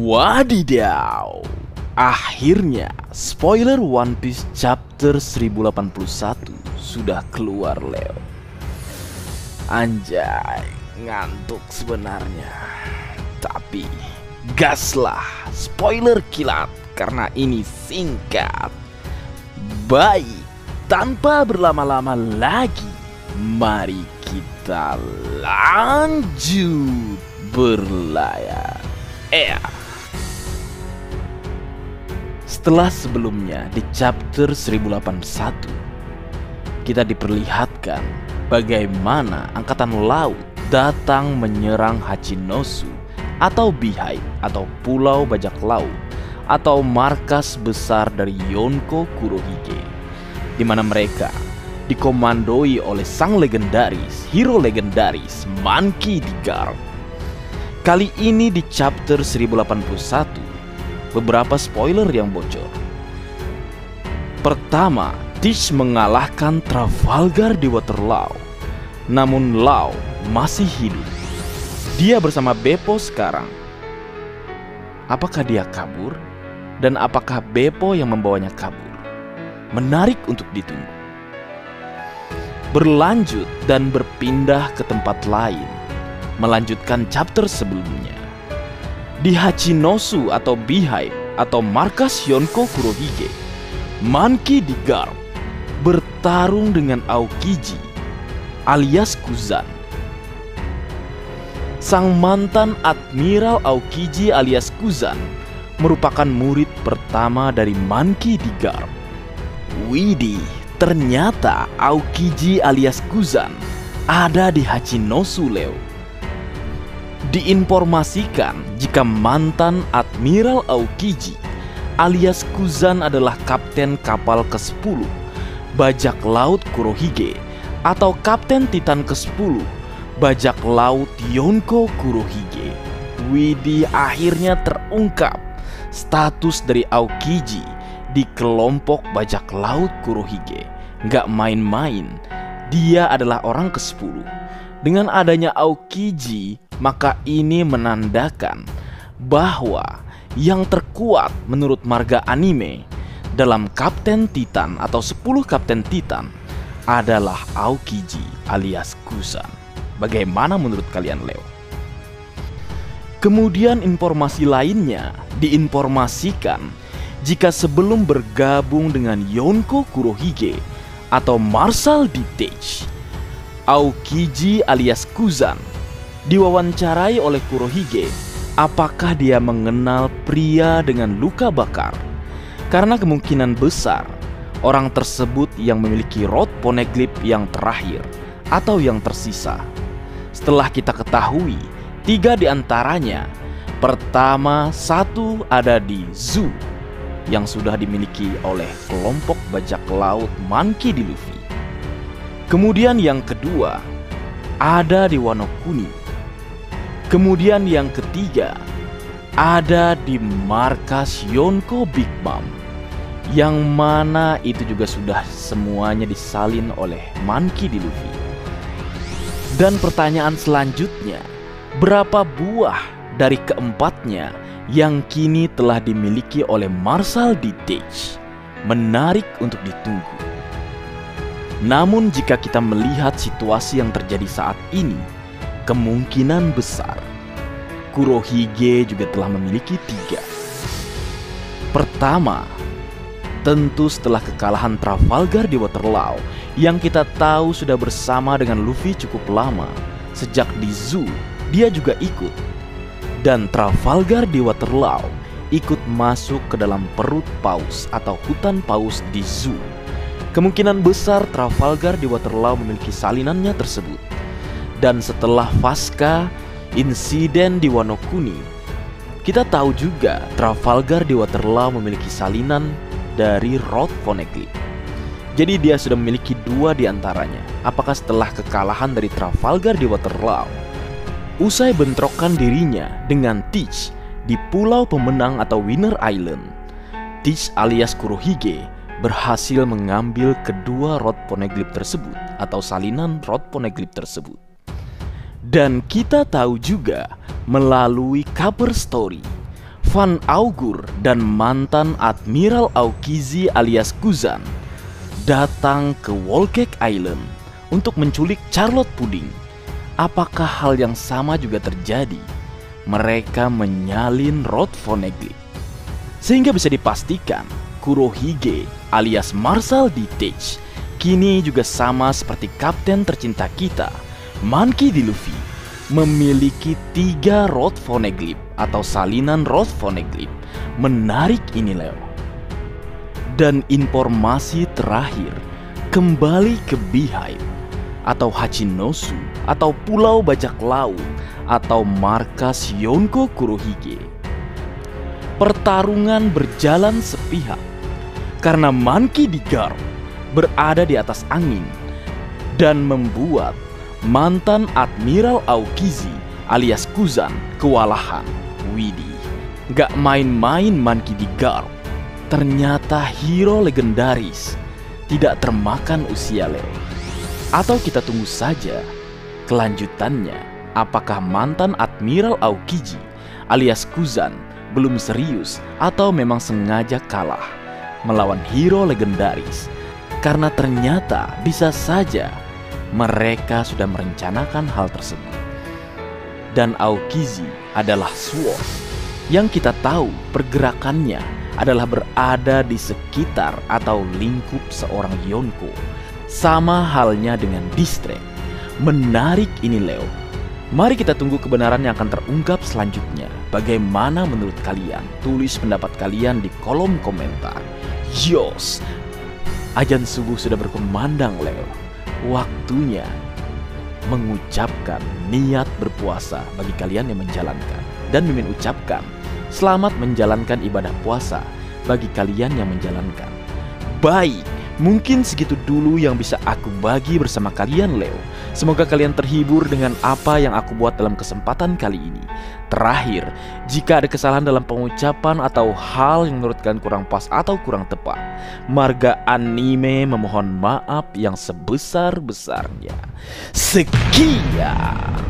Wadidaw, akhirnya spoiler One Piece chapter 1081 sudah keluar, Leo. Anjay, ngantuk sebenarnya. Tapi gaslah, spoiler kilat karena ini singkat. Baik, tanpa berlama-lama lagi, mari kita lanjut berlayar. Setelah sebelumnya di chapter 1081 kita diperlihatkan bagaimana angkatan laut datang menyerang Hachinosu atau Beehive atau pulau bajak laut atau markas besar dari Yonko Kurohige, di mana mereka dikomandoi oleh sang legendaris, hero legendaris Monkey D. Garp. Kali ini di chapter 1081, beberapa spoiler yang bocor. Pertama, Teach mengalahkan Trafalgar di Waterloo. Namun Law masih hidup. Dia bersama Beppo sekarang. Apakah dia kabur? Dan apakah Beppo yang membawanya kabur? Menarik untuk ditunggu. Berlanjut dan berpindah ke tempat lain, melanjutkan chapter sebelumnya. Di Hachinosu atau Beehive atau markas Yonko Kurohige, Monkey D. Garp bertarung dengan Aokiji alias Kuzan. Sang mantan Admiral Aokiji alias Kuzan merupakan murid pertama dari Monkey D. Garp. Widih, ternyata Aokiji alias Kuzan ada di Hachinosu, Leo. Diinformasikan jika mantan Admiral Aokiji alias Kuzan adalah kapten kapal ke-10 bajak laut Kurohige atau kapten Titan ke-10 bajak laut Yonko Kurohige. Widih, akhirnya terungkap status dari Aokiji di kelompok bajak laut Kurohige. Nggak main-main, dia adalah orang ke-10. Dengan adanya Aokiji, maka ini menandakan bahwa yang terkuat menurut marga anime dalam Kapten Titan atau 10 Kapten Titan adalah Aokiji alias Kuzan. Bagaimana menurut kalian, Leo? Kemudian informasi lainnya diinformasikan jika sebelum bergabung dengan Yonko Kurohige atau Marshal D. Teach, Aokiji alias Kuzan diwawancarai oleh Kurohige apakah dia mengenal pria dengan luka bakar. Karena kemungkinan besar orang tersebut yang memiliki rod poneglyph yang terakhir atau yang tersisa. Setelah kita ketahui 3 diantaranya. Pertama, 1 ada di Zoo yang sudah dimiliki oleh kelompok bajak laut Monkey D. Luffy. Kemudian yang kedua ada di Wano Kuni. Kemudian yang ketiga ada di markas Yonko Big Mom, yang mana itu juga sudah semuanya disalin oleh Monkey D. Luffy. Dan pertanyaan selanjutnya, berapa buah dari keempatnya yang kini telah dimiliki oleh Marshal D. Teach? Menarik untuk ditunggu. Namun jika kita melihat situasi yang terjadi saat ini, kemungkinan besar Kurohige juga telah memiliki 3. Pertama, tentu setelah kekalahan Trafalgar di Waterloo yang kita tahu sudah bersama dengan Luffy cukup lama. Sejak di Zoo, dia juga ikut. Dan Trafalgar di Waterloo ikut masuk ke dalam perut paus atau hutan paus di Zoo. Kemungkinan besar Trafalgar di Waterloo memiliki salinannya tersebut. Dan setelah pasca insiden di Wano Kuni, kita tahu juga Trafalgar di Waterloo memiliki salinan dari rod poneglyph. Jadi dia sudah memiliki 2 diantaranya. Apakah setelah kekalahan dari Trafalgar di Waterloo, usai bentrokan dirinya dengan Teach di Pulau Pemenang atau Winner Island, Teach alias Kurohige berhasil mengambil kedua rod poneglyph tersebut atau salinan rod poneglyph tersebut. Dan kita tahu juga melalui cover story Van Augur dan mantan Admiral Aokiji alias Kuzan datang ke Whole-Cake Island untuk menculik Charlotte Pudding. Apakah hal yang sama juga terjadi? Mereka menyalin Rod Vonnegut. Sehingga bisa dipastikan Kurohige alias Marshal D-Tage kini juga sama seperti kapten tercinta kita, Monkey D. Luffy, memiliki 3 Rod Vonnegut atau salinan Rod Vonnegut. Menarik ini, Leo. Dan informasi terakhir, kembali ke Beehive atau Hachinosu atau Pulau Bajak Laut atau markas Yonko Kurohige. Pertarungan berjalan sepihak karena Monkey D. Garp berada di atas angin dan membuat mantan Admiral Aokiji alias Kuzan kewalahan. Widih, gak main-main Monkey D. Garp. Ternyata hero legendaris tidak termakan usia, Leo. Atau kita tunggu saja kelanjutannya. Apakah mantan Admiral Aokiji alias Kuzan belum serius atau memang sengaja kalah melawan hero legendaris? Karena ternyata bisa saja mereka sudah merencanakan hal tersebut. Dan Aokiji adalah sword yang kita tahu pergerakannya adalah berada di sekitar atau lingkup seorang Yonko. Sama halnya dengan Distrek. Menarik ini, Leo. Mari kita tunggu kebenaran yang akan terungkap selanjutnya. Bagaimana menurut kalian? Tulis pendapat kalian di kolom komentar. Yos, azan subuh sudah berkumandang, Leo. Waktunya mengucapkan niat berpuasa bagi kalian yang menjalankan. Dan Mimin ucapkan selamat menjalankan ibadah puasa bagi kalian yang menjalankan. Baik, mungkin segitu dulu yang bisa aku bagi bersama kalian, Leo. Semoga kalian terhibur dengan apa yang aku buat dalam kesempatan kali ini. Terakhir, jika ada kesalahan dalam pengucapan atau hal yang menurut kalian kurang pas atau kurang tepat, Marga Anime memohon maaf yang sebesar-besarnya. Sekian.